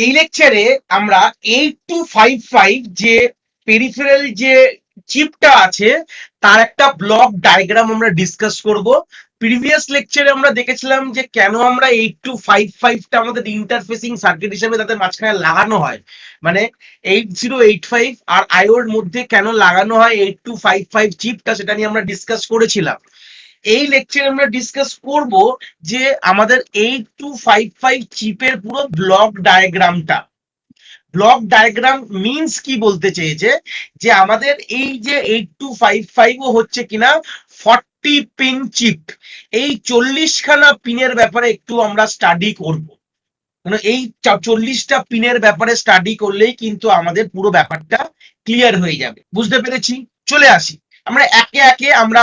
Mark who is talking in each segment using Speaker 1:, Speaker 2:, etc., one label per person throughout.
Speaker 1: এই লেকচারে আমরা 8255 যে পেরিফেরাল যে চিপটা আছে তার একটা ব্লক ডায়াগ্রাম আমরা ডিসকাস করব। প্রিভিয়াস লেকচারে আমরা দেখেছিলাম যে কেন আমরা 8255টা আমাদের ইন্টারফেসিং সার্কিট হিসেবে তাদের মাঝখানে লাগানো হয়, মানে 8085 আর আইওর মধ্যে কেন লাগানো হয় 8255 চিপটা, সেটা নিয়ে আমরা ডিসকাস করেছিলাম। এই লেকচারে আমরা ডিসকাস করব যে আমাদের 8255 চিপের পুরো ব্লক ডায়াগ্রামটা। ব্লক ডায়াগ্রাম মিন্স কি বলতে চেয়েছে যে আমাদের এই যে 8255 ও হচ্ছে কিনা 40 পিন চিপ, এই 40খানা পিনের ব্যাপারে একটু আমরা স্টাডি করব। এই 40টা পিনের ব্যাপারে স্টাডি করলেই কিন্তু আমাদের পুরো ব্যাপারটা ক্লিয়ার হয়ে যাবে। বুঝতে পেরেছি? চলে আসি, আমরা একে একে আমরা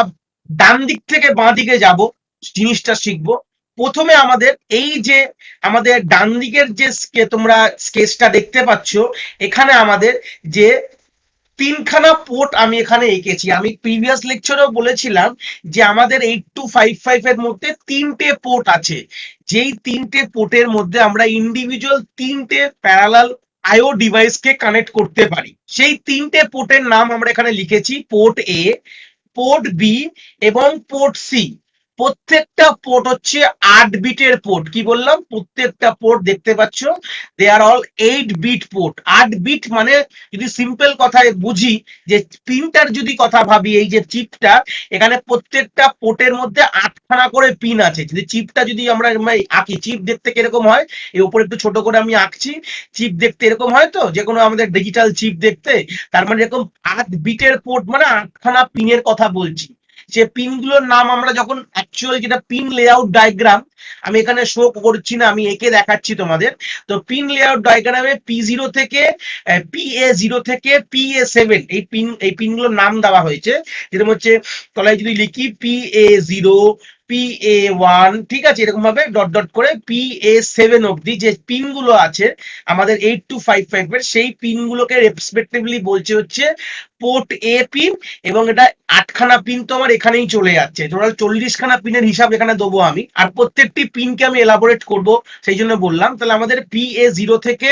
Speaker 1: ডান দিক থেকে বাঁ দিকে যাব, জিনিসটা শিখবো। প্রথমে আমাদের এই যে আমাদের ডান দিকের যে তোমরা স্কেচটা দেখতে পাচ্ছ, এখানে আমাদের যে তিনখানা পোর্ট আমি এখানে এঁকেছি। আমি প্রিভিয়াস লেকচারেও বলেছিলাম যে আমাদের 8255 এর মধ্যে তিনটে পোর্ট আছে, যেই তিনটে পোর্টের মধ্যে আমরা ইন্ডিভিজুয়াল তিনটে প্যারালাল আইও ডিভাইসকে কানেক্ট করতে পারি। সেই তিনটে পোর্টের নাম আমরা এখানে লিখেছি, পোর্ট এ, পোর্ট বি এবং পোর্ট সি। প্রত্যেকটা পোর্ট হচ্ছে 8 বিটের পোর্ট। কি বললাম? প্রত্যেকটা পোর্ট দেখতে পাচ্ছ, দে আর অল 8 বিট পোর্ট। 8 বিট মানে যদি সিম্পল কথায় বুঝি, যে পিনটার যদি কথা ভাবি, এই যে চিপটা, এখানে প্রত্যেকটা পোর্টের মধ্যে 8খানা করে পিন আছে। যদি চিপটা যদি আমরা আঁকি, চিপ দেখতে কিরকম হয়, এর উপরে একটু ছোট করে আমি আঁকছি, চিপ দেখতে এরকম হয় তো, যে কোনো আমাদের ডিজিটাল চিপ দেখতে, তার মানে এরকম 8 বিটের পোর্ট মানে 8খানা পিনের কথা বলছি। যে পিনগুলোর নাম আমরা যখন অ্যাকচুয়াল যেটা পিন লেআউট ডায়াগ্রাম, আমি এখানে শো করছি না, আমি এঁকে দেখাচ্ছি তোমাদের। তো পিন লেআউট ডায়াগ্রামে P0 থেকে PA0 থেকে PA7 এই পিনগুলোর নাম দেওয়া হয়েছে। যেরকম হচ্ছে তলায় যদি লিখি PA0, PA1, ঠিক আছে, এরকম ভাবে ডট ডট করে PA7 অবধি যে পিনগুলো আছে আমাদের 8255 এর, সেই পিনগুলোকে রেসপেক্টিভলি বলছে হচ্ছে পোর্ট এ পিন। এবং এটা 8খানা পিন তো আমার এখানেই চলে যাচ্ছে, টোটাল 40খানা পিনের হিসাব এখানে দেবো আমি, আর প্রত্যেকটি পিনকে আমি এলাবোরেট করব, সেই জন্য বললাম। তাহলে আমাদের PA0 থেকে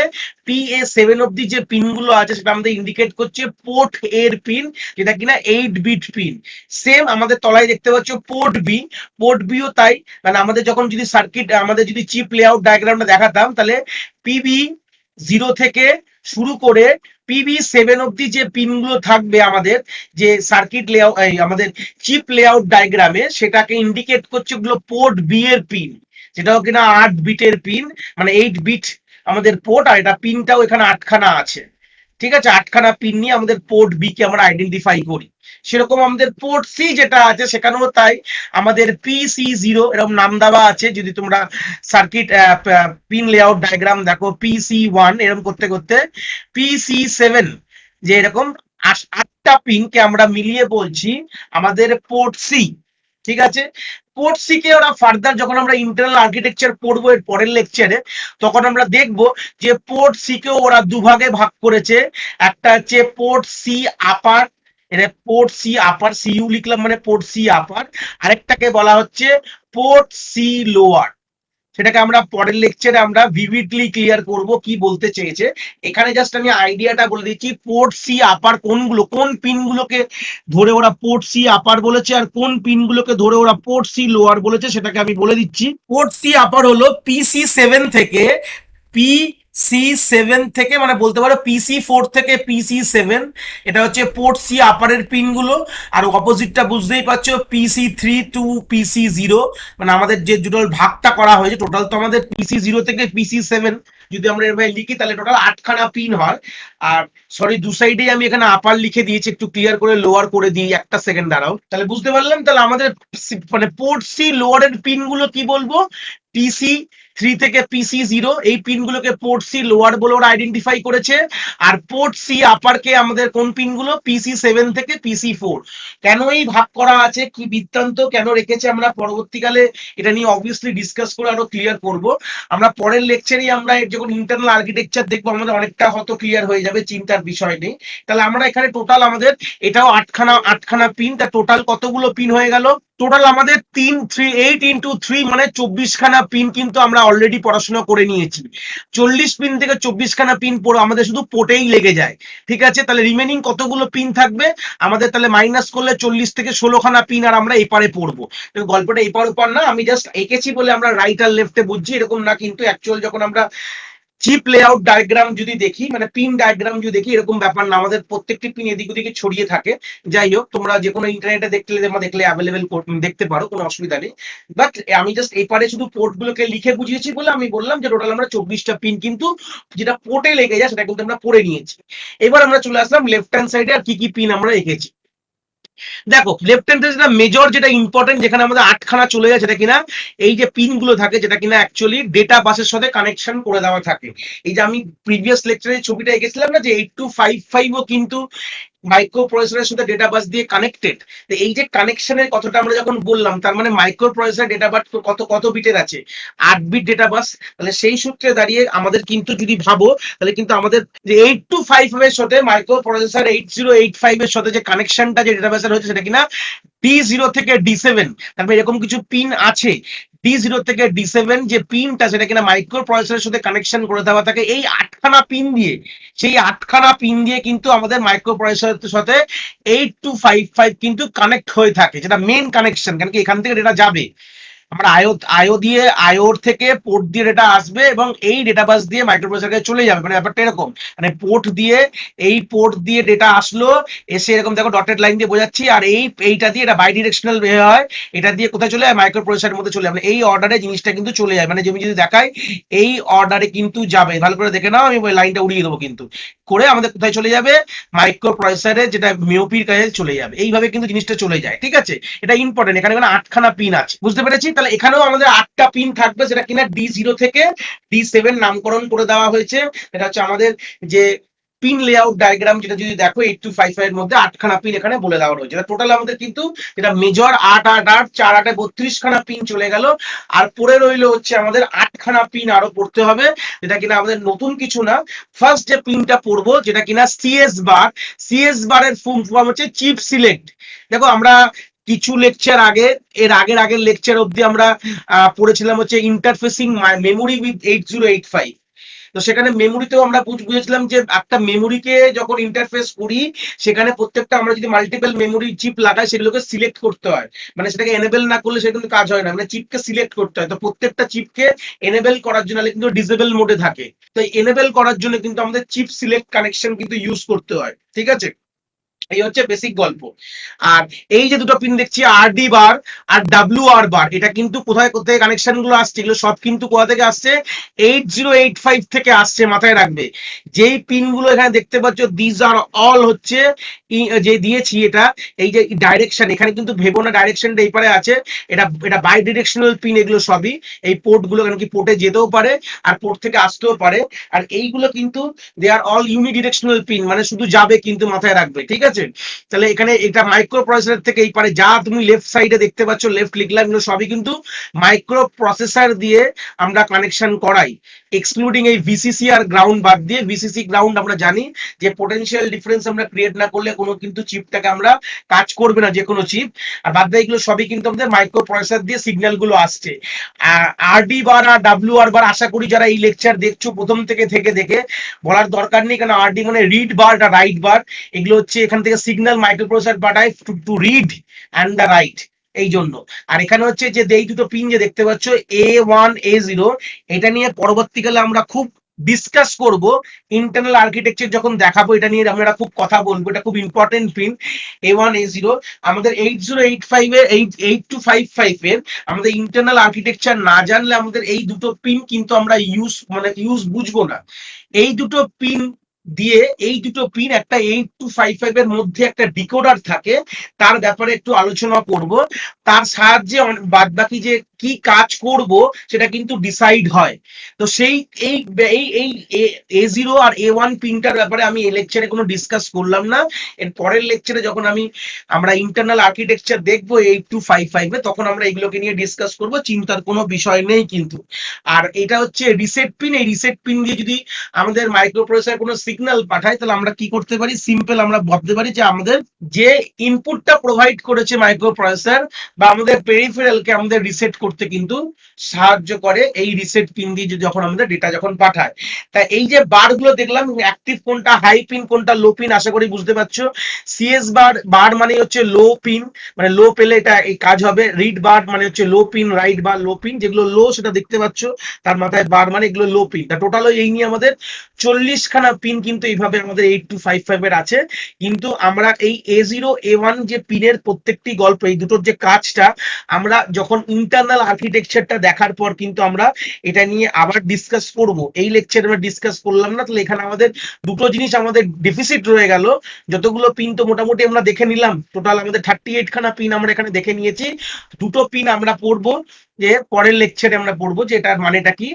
Speaker 1: PA7 অবধি যে পিনগুলো আছে সেটা আমাদের ইন্ডিকেট করছে পোর্ট এর পিন, যেটা কিনা 8 বিট পিন। সেম আমাদের তলায় দেখতে পাচ্ছ পোর্ট বি, পোর্ট বিও তাই। মানে আমাদের যখন যদি সার্কিট, আমাদের যদি চিপ লেআউট ডায়াগ্রামটা দেখাতাম, তাহলে PB0 থেকে শুরু করে PB7 অবধি যে পিনগুলো থাকবে আমাদের যে সার্কিট লেআউট, আমাদের চিপ লেআউট ডায়াগ্রামে, সেটাকে ইন্ডিকেট করছে ওগুলো পোর্ট বি এর পিন, যেটাও কিনা 8 বিটের পিন, মানে 8 বিট আমাদের পোর্ট। আর এটা পিনটাও এখানে 8খানা আছে, ঠিক আছে। 8খানা পিন নিয়ে আমাদের পোর্ট বি কে আমরা আইডেন্টিফাই করি। সেরকম আমাদের পোর্ট সি যেটা আছে সেখানেও তাই, আমাদের PC0 এরকম নাম দেওয়া আছে। যদি তোমরা সার্কিট পিন লেআউট ডায়াগ্রাম দেখো, PC1 এরকম করতে করতে PC7, যে এরকম 8টা পিনকে আমরা মিলিয়ে বলছি আমাদের পোর্ট সি, ঠিক আছে। পোর্ট সি কে ওরা ফার্দার যখন আমরা ইন্টারনাল আর্কিটেকচার পড়বো এর পরের লেকচারে, তখন আমরা দেখব যে পোর্ট সি কেও ওরা দুভাগে ভাগ করেছে। একটা হচ্ছে পোর্ট সি আপার, এটা পোর্ট সি আপার, সিইউ লিখলাম মানে পোর্ট সি আপার। আরেকটাকে বলা হচ্ছে পোর্ট সি লোয়ার, সেটাকে আমরা পরের লেকচারে আমরা ভিভিডলি ক্লিয়ার করব কি বলতে চেয়েছে। এখানে জাস্ট আমি আইডিয়াটা বলে দিচ্ছি, পোর্ট সি আপার কোনগুলো, কোন পিনগুলোকে ধরে ওরা পোর্ট সি আপার বলেছে, আর কোন পিনগুলোকে ধরে ওরা পোর্ট সি লোয়ার বলেছে, সেটাকে আমি বলে দিচ্ছি। পোর্ট সি আপার হলো PC7 থেকে PC7 থেকে, মানে বলতে পারো PC4 থেকে PC7, এটা হচ্ছে পোর্ট সি আপারের পিনগুলো। আর অপোজিটটা বুঝতেই পারছো, PC3 টু PC0, মানে আমাদের যে টোটাল ভাগটা করা হয়েছে, টোটাল তো আমাদের PC0 থেকে PC7 যদি আমরা এভাবে লিখি তাহলে টোটাল 8খানা পিন হয়। আর সরি, দু সাইডেই আমি এখানে আপার লিখে দিয়েছি, একটু ক্লিয়ার করে লোয়ার করে দিই, একটা সেকেন্ড দাঁড়াও। তাহলে বুঝতে পারলাম, তাহলে আমাদের মানে পোর্ট সি লোয়ারের পিনগুলো কি বলবো, PC3 থেকে PC0, এই পিনগুলোকে পোর্ট সি লোয়ার বলে ওরা আইডেন্টিফাই করেছে। আর পোর্ট সি আপার কে আমাদের কোন পিনগুলো, PC7 থেকে PC4। কেন এই ভাগ করা আছে, কি বৃত্তান্ত, কেন রেখেছে, আমরা পরবর্তীকালে এটা নিয়ে অবভিয়াসলি ডিসকাস করে আরো ক্লিয়ার করব। আমরা পরের লেকচারেই আমরা যখন ইন্টারনাল আর্কিটেকচার দেখবো, আমাদের অনেকটা হয়তো ক্লিয়ার হয়ে যাবে, চিন্তার বিষয় নেই। তাহলে আমরা এখানে টোটাল আমাদের এটাও 8খানা পিন, তা টোটাল কতগুলো পিন হয়ে গেল, টোটাল আমাদের 8 × 3 মানে 24খানা পিন কিন্তু আমরা অলরেডি পড়াশোনা করে নিয়েছি। 40 পিন থেকে 24খানা পিন পড়ো আমাদের শুধু পোর্টেই লেগে যায়। ঠিক আছে, তাহলে রিমেনিং কতগুলো পিন থাকবে আমাদের, তাহলে মাইনাস করলে 40 থেকে 16খানা পিন আর আমরা এপারে পড়বো। গল্পটা এপার ওপার না, আমি জাস্ট এঁকেছি বলে আমরা রাইট আর লেফটে বুঝছি এরকম না, কিন্তু অ্যাকচুয়াল যখন আমরা চিপ লেআউট ডায়াগ্রাম যদি দেখি, মানে পিন ডায়াগ্রাম যদি দেখি, এরকম ব্যাপার না, আমাদের প্রত্যেকটি পিন এদিক ওদিকে ছড়িয়ে থাকে। যাই হোক, তোমরা যে কোনো ইন্টারনেটে দেখলে অ্যাভেলেবেল দেখতে পারো, কোনো অসুবিধা নেই। বাট আমি জাস্ট এপারে শুধু পোর্ট গুলোকে লিখে বুঝিয়েছি বলে আমি বললাম যে টোটাল আমরা 24টা পিন কিন্তু যেটা পোর্টে লেগে যায় সেটা কিন্তু আমরা পড়ে নিয়েছি। এবার আমরা চলে আসলাম লেফট হ্যান্ড সাইডে আর কি কি পিন আমরা রেখেছি। দেখো লেফট হ্যান্ড যেটা মেজর, যেটা ইম্পর্টেন্ট, যেখানে আমাদের 8খানা চলে যায়, সেটা কিনা এই যে পিন গুলো থাকে, যেটা কিনা অ্যাকচুয়ালি ডেটা বাসের সাথে কানেকশন করে দেওয়া থাকে। এই যে আমি প্রিভিয়াস লেকচারে ছবিটা এঁকেছিলাম না, যে 8255ও কিন্তু মাইক্রো প্রসেসরের সাথে ডেটা বাস দিয়ে কানেক্টেড। তো এই যে কানেকশনের কথাটা আমরা যখন বললাম, তার মানে মাইক্রো প্রসেসর ডেটা বাস কত কত বিটের আছে, 8 বিট ডেটা বাস। তাহলে সেই সূত্রে দাঁড়িয়ে আমাদের কিন্তু যদি ভাবো, তাহলে কিন্তু আমাদের যে 8255 এর সাথে মাইক্রো প্রসেসর 8085 এর সাথে যে কানেকশনটা যে ডেটা বাসের হচ্ছে, সেটা কিনা D0 থেকে D7, তারপরে এরকম কিছু পিন আছে। D0 থেকে D7 যে পিনটা, সেটা কিনা মাইক্রো প্রসেসরের সাথে কানেকশন করে দেওয়া থাকে এই 8খানা পিন দিয়ে। সেই 8খানা পিন দিয়ে কিন্তু আমাদের মাইক্রো প্রসেসরের সাথে 8255 কিন্তু কানেক্ট হয়ে থাকে, যেটা মেন কানেকশন। কারণ কি এখান থেকে ডেটা যাবে, আমরা আইওর থেকে পোর্ট দিয়ে ডেটা আসবে এবং এই ডেটা বাস দিয়ে মাইক্রোপ্রসেসরে চলে যাবে। মানে ব্যাপারটা এরকম, মানে পোর্ট দিয়ে ডেটা আসলো, এসে এরকম দেখো ডটেড লাইন দিয়ে বোঝাচ্ছি, আর এইটা দিয়ে এটা বাই ডিরেকশনাল ওয়ে হয়, এটা দিয়ে কোথায় চলে যায়, মাইক্রোপ্রসেসরের মধ্যে চলে যাবে। মানে এই অর্ডারে জিনিসটা কিন্তু চলে যায়, মানে আমি যদি দেখাই এই অর্ডারে কিন্তু যাবে, ভালো করে দেখে নাও, আমি ওই লাইনটা উড়িয়ে দেবো কিন্তু, করে আমাদের কোথায় চলে যাবে, মাইক্রোপ্রসেসরে, যেটা মিওপির কাছে চলে যাবে। এইভাবে কিন্তু জিনিসটা চলে যায়। ঠিক আছে, এটা ইম্পর্টেন্ট। এখানে 8খানা পিন আছে, বুঝতে পেরেছি? তাহলে এখানেও আমাদের 8টা পিন থাকবে, যেটা কিনা D0 থেকে D7 নামকরণ করে দেওয়া হয়েছে। এটা হচ্ছে আমাদের যে পিন লেআউট ডায়াগ্রাম, যেটা যদি দেখো 8255 এর মধ্যে 8খানা পিন এখানে বলে দেওয়া হয়েছে। টোটাল আমাদের কিন্তু যেটা মেজর 8 8 8 4 8 32খানা পিন চলে গেল, আর পড়ে রইলো হচ্ছে আমাদের 8খানা পিন আরো পড়তে হবে, যেটা কিনা আমাদের নতুন কিছু না। ফার্স্ট যে পিনটা পড়বো, যেটা কিনা সিএস বারের ফুল ফর্ম হচ্ছে চিপ সিলেক্ট। দেখো আমরা কিছু লেকচার আগে, এর আগের লেকচার অব্দি আমরা পড়েছিলাম হচ্ছে ইন্টারফেসিং মেমোরি উইথ 8085। তো সেখানে মেমোরিতেও আমরা বুঝেছিলাম যে একটা মেমোরিকে যখন ইন্টারফেস করি, সেখানে প্রত্যেকটা আমরা যদি মাল্টিপল মেমোরি চিপ লাগাই, সেগুলোকে সিলেক্ট করতে হয়। মানে সেটাকে এনেবেল না করলে সেটা কিন্তু কাজ হয় না, মানে চিপকে সিলেক্ট করতে হয়। তো প্রত্যেকটা চিপকে এনেবেল করার জন্য কিন্তু ডিসেবল মোডে থাকে, তো এনেবেল করার জন্য কিন্তু আমাদের চিপ সিলেক্ট কানেকশন কিন্তু ইউজ করতে হয়। ঠিক আছে, এই হচ্ছে বেসিক গল্প। আর এই যে দুটো পিন দেখছি, আরডি বার আর WR বার, এটা কিন্তু কোথায় কোথায় কানেকশন গুলো আসছে, এগুলো সব কিন্তু কোথা থেকে আসছে, 8085 থেকে আসছে, মাথায় রাখবে। যেই পিন গুলো এখানে দেখতে পাচ্ছ, দিস আর অল হচ্ছে যে দিয়েছি এটা, এই যে ডাইরেকশন, এখানে কিন্তু ভেবো না ডাইরেকশনটা এই পারে আছে, এটা বাই ডিরেকশনাল পিন, এগুলো সবই এই পোর্ট গুলো, কারণ কি পোর্টে যেতেও পারে আর পোর্ট থেকে আসতেও পারে। আর এইগুলো কিন্তু দে আর অল ইউনিডিরেকশনাল পিন, মানে শুধু যাবে কিন্তু, মাথায় রাখবে। ঠিক আছে, তাহলে এখানে এটা মাইক্রো প্রসেসর থেকে এই পারে যা তুমি লেফট সাইডে দেখতে পাচ্ছ, লেফট লিখলাম, এগুলো সবই কিন্তু মাইক্রো প্রসেসর দিয়ে আমরা কানেকশন করাই, এক্সক্লুডিং এই ভিসিসি আর গ্রাউন্ড বাদ দিয়ে। ভিসিসি গ্রাউন্ড আমরা জানি যে পোটেনশিয়াল ডিফারেন্স আমরা ক্রিয়েট না করলে কোনো কিন্তু চিপটাকে আমরা কাজ করবে না, যে কোনো চিপ। আর বাদ দিয়ে এগুলো সবই কিন্তু আমাদের মাইক্রো প্রসেসর দিয়ে সিগন্যাল গুলো আসছে। আরডি বার আর WR বার, আশা করি যারা এই লেকচার দেখছো প্রথম থেকে দেখে বলার দরকার নেই, কারণ আরডি মানে রিড বার আর রাইট বার, এগুলো হচ্ছে এখান থেকে সিগন্যাল মাইক্রোপ্রসেসর পাঠায় to read and the right, এই জন্য। আর এখানে হচ্ছে যে এই দুটো পিন যে দেখতে পাচ্ছ, A1 A0, এটা নিয়ে পরবর্তীকালে আমরা খুব ডিসকাস করব, ইন্টারনাল আর্কিটেকচার যখন দেখাবো এটা নিয়ে আমরা খুব কথা বলবো, এটা খুব ইম্পর্টেন্ট পিন A1 A0। আমাদের 8085 এর 8255 এর আমাদের ইন্টারনাল আর্কিটেকচার না জানলে আমাদের এই দুটো পিন কিন্তু আমরা ইউজ বুঝবো না। এই দুটো পিন দিয়ে, এই দুটো পিন একটা 8255 এর মধ্যে একটা ডিকোডার থাকে, তার ব্যাপারে একটু আলোচনা করব। তার সাহায্যে বাদ বাকি যে কি কাজ করব সেটা কিন্তু ডিসাইড হয়। তো সেই এই এই এই A0 আর A1 পিনটার ব্যাপারে আমি এই লেকচারে কোনো ডিসকাস করলাম না। এর পরের লেকচারে যখন আমরা ইন্টারনাল আর্কিটেকচার দেখবো 8255 এ, তখন আমরা এগুলোকে নিয়ে ডিসকাস করব, চিন্তার কোনো বিষয় নেই কিন্তু। আর এটা হচ্ছে রিসেট পিন, এই রিসেট পিন দিয়ে যদি আমাদের মাইক্রোপ্রসেসর কোনো সিগন্যাল পাঠায়, তাহলে আমরা কি করতে পারি, সিম্পল আমরা ভাবতে পারি যে আমাদের যে ইনপুটটা প্রোভাইড করেছে মাইক্রো প্রসেসর বা আমাদের পেরিফেরালকে আমাদের রিসেট করতে কিন্তু সাহায্য করে এই রিসেট পিন দিয়ে যখন আমাদের ডেটা যখন পাঠায়। তাই এই যে বার গুলো দেখলাম, অ্যাক্টিভ কোনটা, হাই পিন কোনটা, লো পিন, আশা করি বুঝতে পারছো। সিএস বার বার মানে হচ্ছে লো পিন, মানে লো পেলে এটা এই কাজ হবে। রিড বার মানে হচ্ছে লো পিন, রাইট বার লো পিন, যেগুলো লো সেটা দেখতে পাচ্ছ, তার মাথায় বার মানে এগুলো লো পিন। তা টোটাল এই নিয়ে আমাদের 40খানা পিন কিন্তু এইভাবে আমাদের 8255 এর আছে। কিন্তু আমরা এই A0 A1 যে পিনের প্রত্যেকটি গল্প, এই দুটোর যে কাজটা আমরা যখন ইন্টারনাল আর্কিটেকচারটা দেখার পর কিন্তু আমরা এটা নিয়ে আবার ডিসকাস করব। এই লেকচারে আমরা ডিসকাস করলাম না, তাহলে এখানে আমাদের দুটো জিনিস আমাদের ডেফিসিট রয়ে গেল। যতগুলো পিন তো মোটামুটি আমরা দেখে নিলাম, টোটাল আমাদের 38খানা পিন আমরা এখানে দেখে নিয়েছি। দুটো পিন আমরা পড়বো, যে পরের লেকচারে আমরা পড়বো যে এটার মানেটা কি।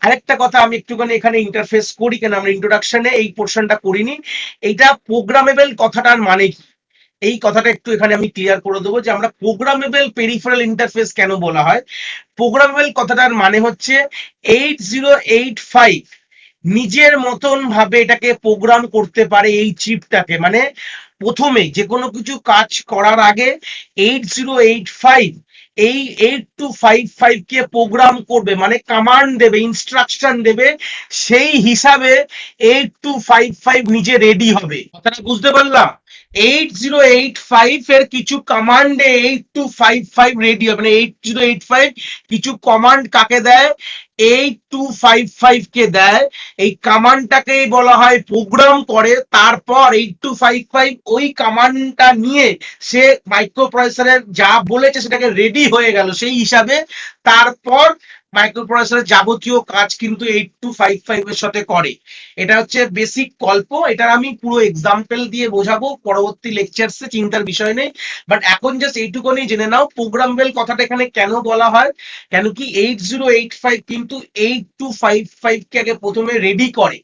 Speaker 1: আরেকটা কথা আমি একটুখানি এখানে ইন্টারফেস করি, কেন আমরা ইন্ট্রোডাকশনে এই পোর্শনটা করিনি। এইটা প্রোগ্রামেবল কথাটার মানে কি, এই কথাটা একটু এখানে আমি ক্লিয়ার করে দেবো, যে আমরা প্রোগ্রামেবল পেরিফেরাল ইন্টারফেস কেন বলা হয়। প্রোগ্রামেবল কথাটার মানে হচ্ছে 8085 নিজের মতন ভাবে এটাকে প্রোগ্রাম করতে পারে এই চিপটাকে। মানে প্রথমে যে কোনো কিছু কাজ করার আগে 8085 এই 8255 কে প্রোগ্রাম করবে, মানে কমান্ড দেবে, ইনস্ট্রাকশন দেবে, সেই হিসাবে 8255 নিজে রেডি হবে। কথাটা বুঝতে পারলাম? 8085 এর কিছু কমান্ডে 8255 রেডি হবে, মানে 8085 কিছু কমান্ড কাকে দেয়, 8255 কে দেয়। এই কমান্ডটাকেই বলা হয় প্রোগ্রাম করে। তারপর 8255 ওই কমান্ডটা নিয়ে সে মাইক্রো প্রসেসরের যা বলেছে সেটাকে রেডি হয়ে গেল সেই হিসাবে। তারপর মাইক্রো প্রসেসরের যাবতীয় কাজ কিন্তু 8255 এর সাথে করে। এটা হচ্ছে বেসিক গল্প, এটা আমি পুরো এক্সাম্পল দিয়ে বোঝাবো পরবর্তী লেকচারসে, চিন্তার বিষয় নেই। বাট এখন জাস্ট এইটুকুনি জেনে নাও প্রোগ্রামেবল কথাটা এখানে কেন বলা হয়। কেন কি 8085 কিন্তু 8255 কে আগে প্রথমে রেডি করে,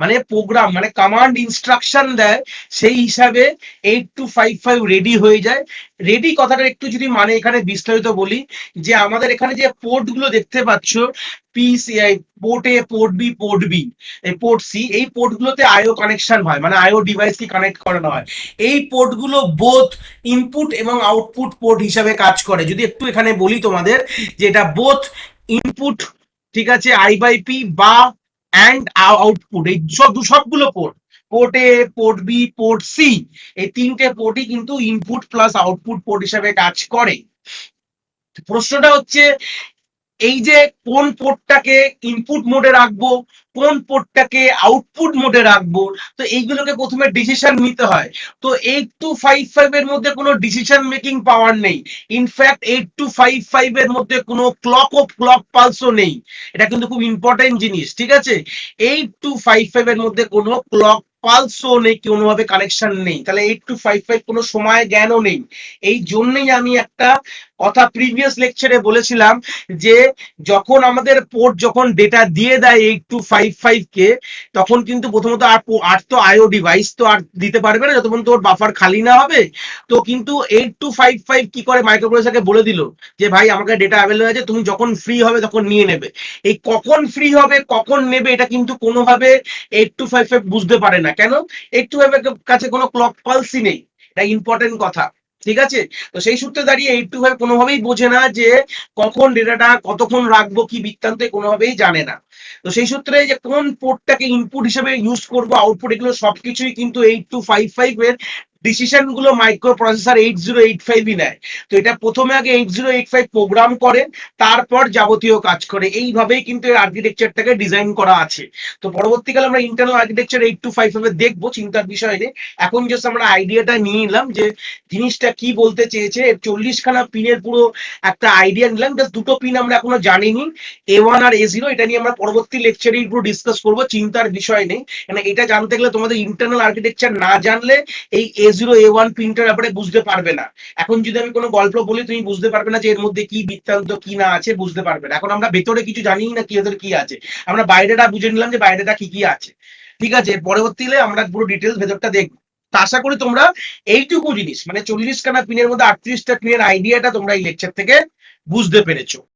Speaker 1: মানে প্রোগ্রাম মানে কমান্ড ইনস্ট্রাকশন দেয়, সেই হিসাবে 8255 রেডি হয়ে যায়। রেডি কথাটা একটু যদি মানে এখানে বিস্তারিত বলি, যে আমাদের এখানে যে পোর্ট গুলো দেখতে পাচ্ছ, পিসিআই পোর্ট এ, পোর্ট বি, পোর্ট বি, এই পোর্ট সি, এই পোর্ট গুলোতে আইও কানেকশন হয়, মানে আইও ডিভাইস কি কানেক্ট করানো হয়। এই পোর্ট গুলো বোথ ইনপুট এবং আউটপুট পোর্ট হিসাবে কাজ করে। যদি একটু এখানে বলি তোমাদের, যে এটা বোথ ইনপুট, ঠিক আছে, আই বাই পি বা অ্যান্ড আউটপুট, এই সবগুলো পোর্ট, পোর্ট এ, পোর্ট বি, পোর্ট সি, এই তিনটে পোর্টই কিন্তু ইনপুট প্লাস আউটপুট পোর্ট হিসাবে কাজ করে। প্রশ্নটা হচ্ছে এই যে কোন পোর্টটাকে ইনপুট মোডে রাখবো, কোন পোর্টটাকে আউটপুট মোডে রাখবো, তো এইগুলোকে প্রথমে ডিসিশন নিতে হয়। তো 8255 এর মধ্যে কোনো ডিসিশন মেকিং পাওয়ার নেই। ইনফ্যাক্ট 8255 এর মধ্যে কোনো ক্লক পালসও নেই। এটা কিন্তু খুব ইম্পর্টেন্ট জিনিস, ঠিক আছে। 8255 এর মধ্যে কোনো ক্লক পালসও নেই, কোনোভাবে কানেকশন নেই, তাহলে 8255 কোনো সময় জ্ঞানও নেই। এই জন্যই আমি একটা কথা প্রিভিয়াস লেকচারে বলেছিলাম, যে যখন আমাদের পোর্ট যখন ডেটা দিয়ে দেয় 8255 কে, তখন কিন্তু প্রথমত আর তো আইও ডিভাইস তো আর দিতে পারবে না যতক্ষণ তোর বাফার খালি না হবে। তো কিন্তু 8255 কি করে, মাইক্রোপ্রসেসরকে বলে দিল যে ভাই আমাকে ডেটা অ্যাভেলেবল আছে, তুমি যখন ফ্রি হবে তখন নিয়ে নেবে। এই কখন ফ্রি হবে কখন নেবে এটা কিন্তু কোনোভাবে 8255 বুঝতে পারে না। কেন? 8255 এর কাছে কোনো ক্লক পালসই নেই, এটা ইম্পর্টেন্ট কথা, ঠিক আছে। তো সেই সূত্রে দাঁড়িয়ে 8255 কোনোভাবেই বোঝে না যে কখন ডেটাটা কতক্ষণ রাখবো, কি বৃত্তান্ত কোনোভাবেই জানে না। তো সেই সূত্রে যে কোন পোর্টটাকে ইনপুট হিসেবে ইউজ করবো, আউটপুট, এগুলো সবকিছুই কিন্তু 8255 এর ডিসিশন গুলো মাইক্রো প্রসেসর 8085 নেয়। তো এটা প্রথমে আগে 8085 প্রোগ্রাম করে, তারপর যাবতীয় কাজ করে। এইভাবেই কিন্তু এর আর্কিটেকচারটাকে ডিজাইন করা আছে। তো পরবর্তীকালে আমরা ইন্টারনাল আর্কিটেকচার 8255 দেখবো, চিন্তার বিষয় নেই। এখন জাস্ট আমরা আইডিয়াটা নিয়ে নিলাম যে জিনিসটা কি বলতে চেয়েছে। 40খানা পিনের পুরো একটা আইডিয়া নিলাম, জাস্ট দুটো পিন আমরা এখনো জানিনি, A1 আর A0। এটা নিয়ে আমরা পরবর্তী লেকচারে পুরো ডিসকাস করবো, চিন্তার বিষয় নেই। মানে এটা জানতে গেলে তোমাদের ইন্টারনাল আর্কিটেকচার না জানলে এই A0 A1 পিনটার ব্যাপারে বুঝতে পারবে না। এখন যদি আমি কোনো গল্প বলি তুমি বুঝতে পারবে না যে এর মধ্যে কি বৃত্তান্ত কি না আছে, বুঝতে পারবে না। এখন আমরা ভেতরে কিছু জানি না কি ওদের কি আছে, আমরা বাইরেটা বুঝে নিলাম যে বাইরেটা কি কি আছে, ঠিক আছে। পরবর্তীতে আমরা পুরো ডিটেলস ভেতরটা দেখবো। তা আশা করি তোমরা এইটুকু জিনিস, মানে 40খানা পিনের মধ্যে 38টা পিনের আইডিয়াটা তোমরা এই লেকচার থেকে বুঝতে পেরেছো।